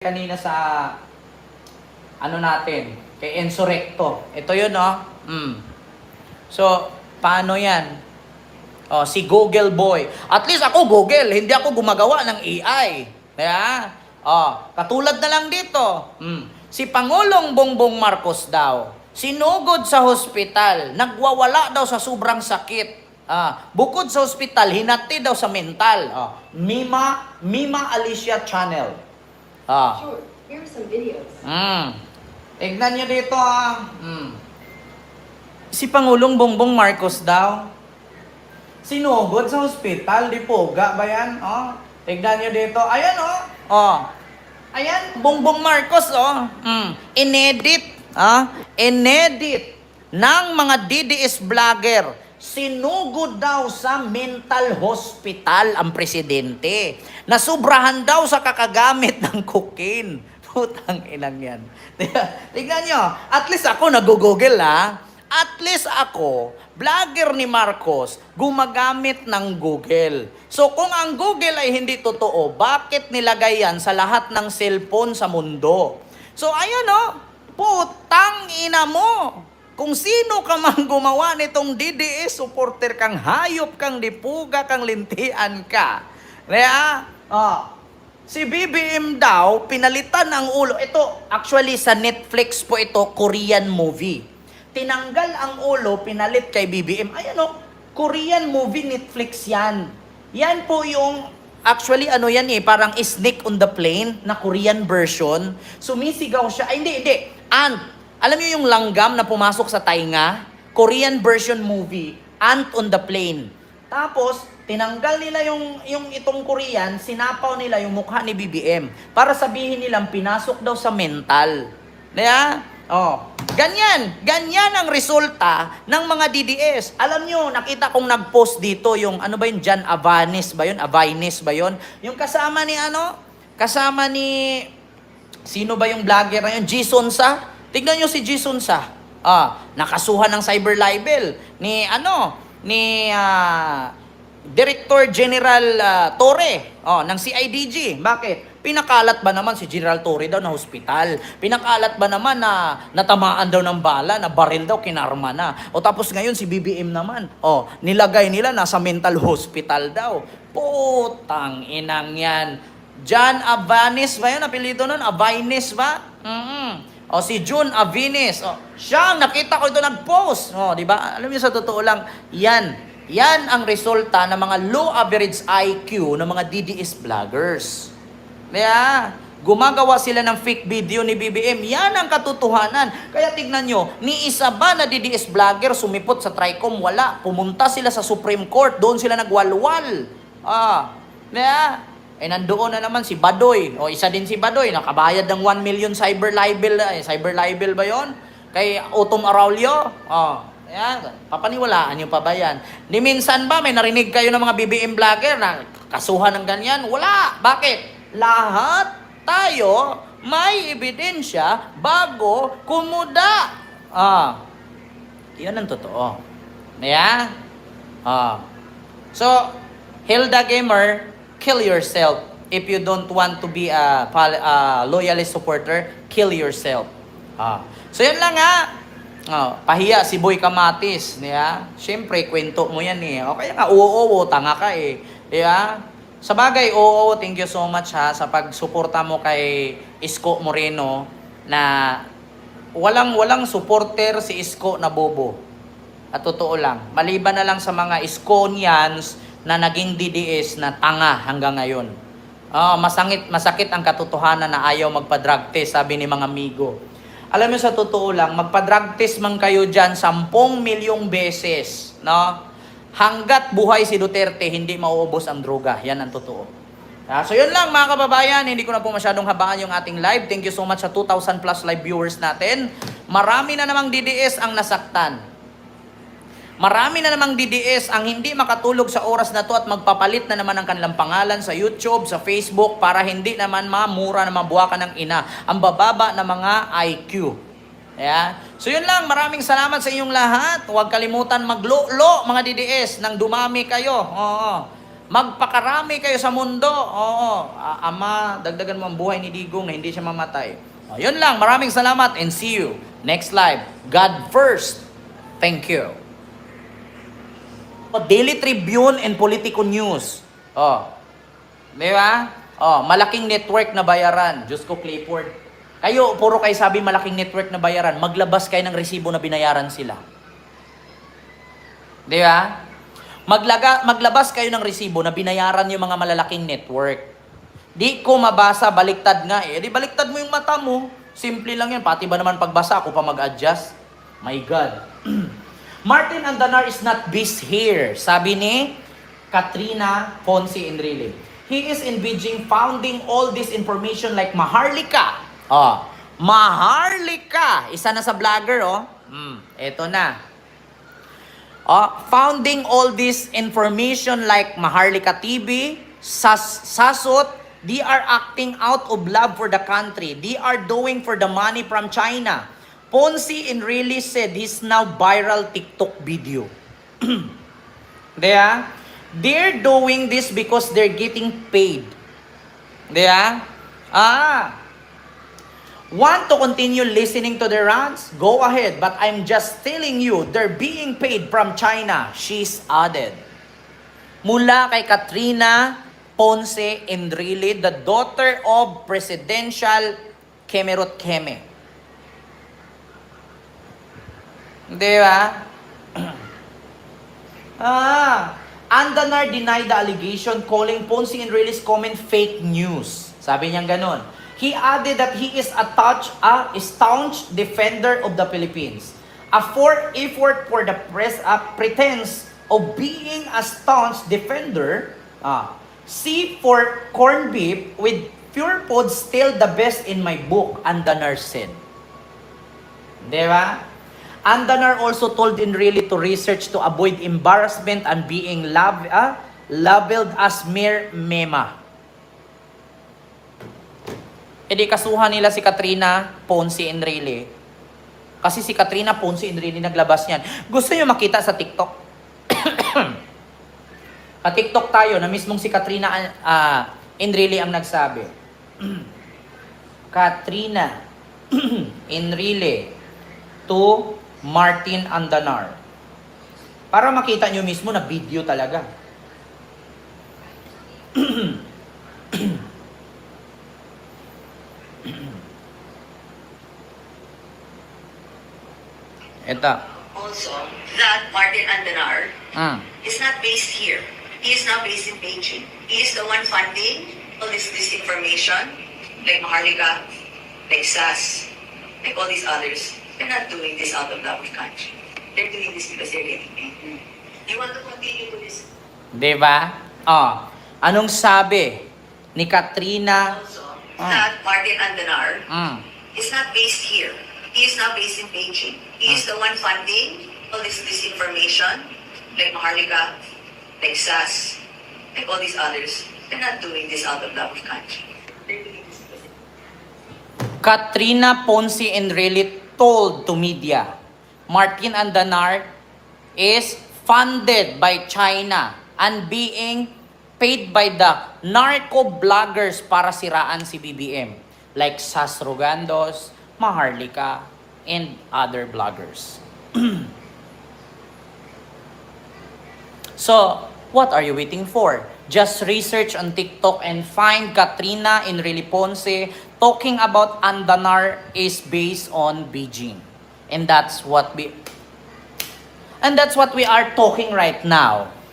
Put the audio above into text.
kanina sa ano natin, kay Enzo Recto. Ito yun, no? So, paano yan? Oh, si Google Boy. At least ako Google, hindi ako gumagawa ng AI. Kaya, katulad na lang dito. Si Pangulong Bongbong Marcos daw, sinugod sa hospital, nagwawala daw sa sobrang sakit. Bukod sa hospital, hinati daw sa mental. Mima Alicia Channel. Sure, here are some videos. Tignan nyo dito, Si Pangulong Bongbong Marcos daw, sinugod sa hospital, di poga ba yan? Tignan nyo dito. Ayan, Ayan, Bongbong Marcos, Inedit, inedit ng mga DDS vlogger. Sinugod daw sa mental hospital ang presidente. Nasubrahan daw sa kakagamit ng cocaine. Putang inang yan. Tignan nyo, at least ako nag-google At least ako, vlogger ni Marcos, gumagamit ng Google. So kung ang Google ay hindi totoo, bakit nilagay yan sa lahat ng cellphone sa mundo? So ayan putang ina mo. Kung sino ka man gumawa nitong DDS supporter kang hayop kang dipuga kang lintian ka. Kaya, si BBM daw, pinalitan ang ulo. Ito, actually sa Netflix po ito, Korean movie. Tinanggal ang ulo, pinalit kay BBM. Ayan Korean movie, Netflix yan. Yan po yung, actually parang Snake on the Plane na Korean version. Sumisigaw siya. Ay, hindi. Alam niyo yung langgam na pumasok sa tainga? Korean version movie, Ant on the Plane. Tapos, tinanggal nila yung itong Korean, sinapaw nila yung mukha ni BBM para sabihin nilang pinasok daw sa mental. Kaya, ganyan ang resulta ng mga DDS. Alam nyo, nakita kong nag-post dito yung, Jan Avanes ba yun? Avaines ba yun? Yung kasama ni, sino ba yung vlogger na yun? Jason Sa? Tignan nyo si Jason Sa. Nakasuhan ng cyber libel ni Director General Torre ng CIDG. Bakit? Pinakalat ba naman si General Torre daw na hospital? Pinakalat ba naman na natamaan daw ng bala, na baril daw, kinarma na? O tapos ngayon si BBM naman, nilagay nila nasa mental hospital daw. Putang inang yan. John Avanes ba yun? Apelido nun? Avaines ba? Si June Avines. Siya, nakita ko ito nag-post. Di ba? Alam niyo, sa totoo lang, yan ang resulta ng mga low average IQ ng mga DDS vloggers. Kaya, gumagawa sila ng fake video ni BBM. Yan ang katotohanan. Kaya tignan nyo, ni isa ba na DDS vlogger sumipot sa TRICOM? Wala. Pumunta sila sa Supreme Court. Doon sila nagwalwal. Kaya, nandoon na naman si Badoy. Isa din si Badoy. Nakabayad ng 1 million cyber libel. Cyber libel ba yon? Kay Otom Araulio. Ayan, papaniwalaan nyo pa ba yan? Ni minsan ba may narinig kayo ng mga BBM vlogger na kasuhan ng ganyan? Wala. Bakit? Lahat tayo may ebidensya bago kumuda. Yan ang totoo. Yeah? So, Hilda Gamer, kill yourself. If you don't want to be a loyalist supporter, kill yourself. So yan lang pahiya si Boy Kamatis. Siyempre, kwento mo yan kaya nga, tanga ka Sa bagay, thank you so much sa pagsuporta mo kay Isko Moreno na walang supporter si Isko na bobo. At totoo lang, maliban na lang sa mga Iskonians na naging DDS na tanga hanggang ngayon. Masakit ang katotohanan na ayaw magpa-drug test, sabi ni mga amigo. Alam mo, sa totoo lang, magpa-drug test man kayo dyan 10 milyong beses, hanggat buhay si Duterte, hindi mauubos ang droga. Yan ang totoo. So yun lang mga kababayan, hindi ko na po masyadong habangan yung ating live. Thank you so much sa 2,000 plus live viewers natin. Marami na namang DDS ang nasaktan. Marami na namang DDS ang hindi makatulog sa oras na to at magpapalit na naman ang kanilang pangalan sa YouTube, sa Facebook para hindi naman mamura na mabuwakan ng ina ang bababa na mga IQ. So yun lang, maraming salamat sa inyong lahat. Huwag kalimutan maglo-lo mga DDS nang dumami kayo. Magpakarami kayo sa mundo. Oo. Ama, dagdagan mo ang buhay ni Digong na hindi siya mamatay. O, yun lang. Maraming salamat and see you next live. God first. Thank you. Daily Tribune and Politico News. Oh. Di ba? Oh, malaking network na bayaran. Diyos ko, Clifford. Kayo, puro kayo sabi malaking network na bayaran. Maglabas kayo ng resibo na binayaran sila. Di ba? Maglabas kayo ng resibo na binayaran yung mga malalaking network. Di ko mabasa, baliktad nga eh. Di baliktad mo yung mata mo. Simple lang yan. Pati ba naman pagbasa, ako pa mag-adjust? My God. Martin Andanar is not based here. Sabi ni Katrina Ponce Enrile. He is in Beijing founding all this information like Maharlika. Oh, Maharlika. Isa na sa vlogger, oh. Eto na. Founding all this information like Maharlika TV, Sasot, they are acting out of love for the country. They are doing for the money from China. Ponce Enrile said his now viral TikTok video. They're doing this because they're getting paid. Want to continue listening to the rants? Go ahead, but I'm just telling you, they're being paid from China, she's added. Mula kay Katrina Ponce Enrile, the daughter of Presidential Kemerut Keme. Andanar denied the allegation, calling Ponce Enrile's comment fake news. Sabi niya ganon. He added that he is a staunch defender of the Philippines. A effort for the press pretense of being a staunch defender. See for corned beef with pure food still the best in my book, Andanar said. Andanar also told Enrile to research to avoid embarrassment and being labeled as mere mema. Di kasuhan nila si Katrina Ponce Enrile. Kasi si Katrina Ponce Enrile naglabas niyan. Gusto niyo makita sa TikTok? At TikTok tayo na mismong si Katrina Enrile ang nagsabi. Katrina Enrile to Martin Andanar. Para makita nyo mismo na video talaga. Ito. Also, that Martin Andanar is not based here. He is now based in Beijing. He is the one funding all this disinformation, like Maharlika, like SAS, like all these others. They're not doing this out of love of country. They're doing this because they're getting paid. You want to continue to this? Diba? Anong sabi ni Katrina? Also, that Martin Andanar is not based here. He is now based in Beijing. He is the one funding all this disinformation, like Maharlika, like SAS, like all these others. They're not doing this out of love of country. They're doing this because Katrina Ponce Enrile told to media, Martin Andanar is funded by China and being paid by the narco-bloggers para siraan si BBM. Like Sas Rogandos, Maharlika, and other bloggers. So, what are you waiting for? Just research on TikTok and find Katrina Enrile Ponce talking about Andanar is based on Beijing. And that's what we are talking right now.